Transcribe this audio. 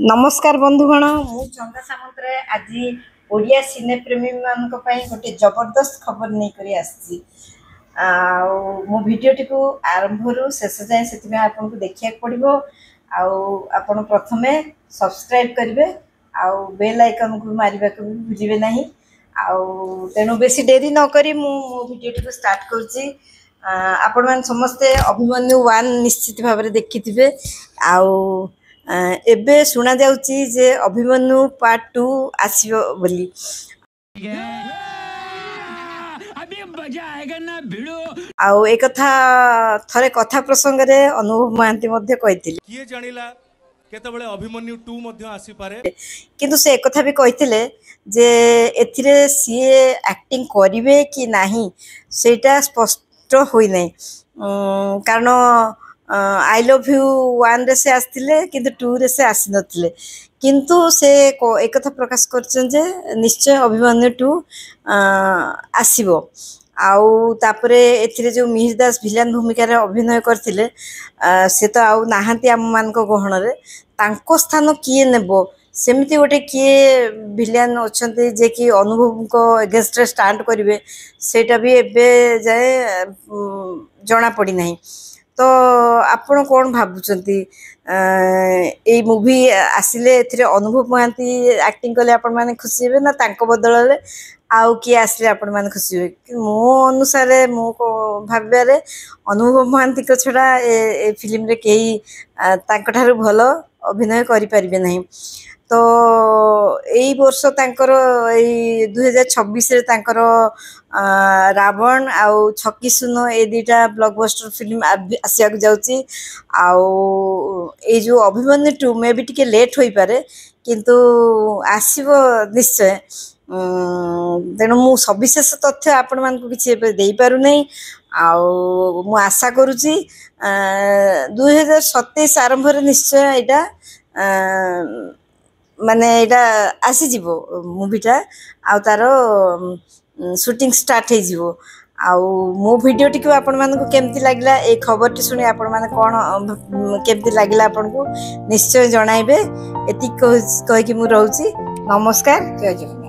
नमस्कार बंधुगण मु चंदा सामंतराय आज ओडिया सिने प्रेमी मान गोटे जबरदस्त खबर नहीं करी आसी मो भिडियोटी को आरंभ रु शेष जाए से आपको देखा पड़ो आपण प्रथमे सब्सक्राइब करेंगे आउ बेल आइकन को मारने को भी भूलिए ना तेणु बेसी डेरी नक मो भिडियोटी को स्टार्ट करुच्ची आपण मैंने समस्ते अभिमन्यु 1 निश्चित भाव में देखि थे एबे सुना जाउची जे अभिमन्यु पार्ट 2 आसीबो बोली अभी मजा आएगा ना भिड़ो आउ एक कथा थरे कथा प्रसंग रे अनुभव महांती मध्ये कहिथिले किए जानिला केतबेले अभिमन्यु 2 मध्ये आसी पारे किंतु से एक कथा भी कहिथिले जे एथिरे सीए एक्टिंग करिवे कि नाही सेटा स्पष्ट होई नै कारण आई लव यू 1 रे से आसथिले किंतु 2 रे से आसी नथिले किंतु से एक कथा प्रकाश करछन जे निश्चय अभिमन्यु 2 आसीबो आउ तापरे एथिरे जो मिहिर दास भिलेन भूमिका रे अभिनय करथिले से तो आउ नाहांती आम मान को गहण रे तांको स्थान किए नेबो सेमिति गोटे किए भिलेन अछंती जे कि अनुभव को अगेंस्ट रे स्टैंड करिवे सेटा भी एबे जाय जणा पड़ी नाही तो आपण कौन भावुंट ये मूवी आसिले एथिरे अनुभव महांती एक्टिंग कले आपण माने खुशी हे ना तांको बदल ले आउ किए आसिले आपण माने खुशी हे मो अनुसार मो को भाबरे अनुभव महांती को छडा ए फिल्म रे केही तांको ठारू भलो अभिनय करि परिबे नाही तो यही वर्ष तांकर 2026 रे तांकर रावण आउ छक्की सुनो ए दुटा ब्लॉकबस्टर फिल्म आसिया जाउची आउ ए जो अभिमन्यु 2 मे भी टिके लेट होई पारे किंतु आसीबो निश्चय तेणु मु सविशेष तथ्य आपण मान को किछि देई पारु नै आउ मु आशा करूची 2027 आरंभ रे निश्चय एटा माने एटा आसी जीवो मूवीटा आ तारो शूटिंग स्टार्ट हे जीवो आउ मो भिडियोटी को आपण मान को केमती लागला ए खबर टी सुनी आपण मान कोन केमती लागला आपण को निश्चय जणाइबे एति कहि कि मु रहउची नमस्कार जय जय।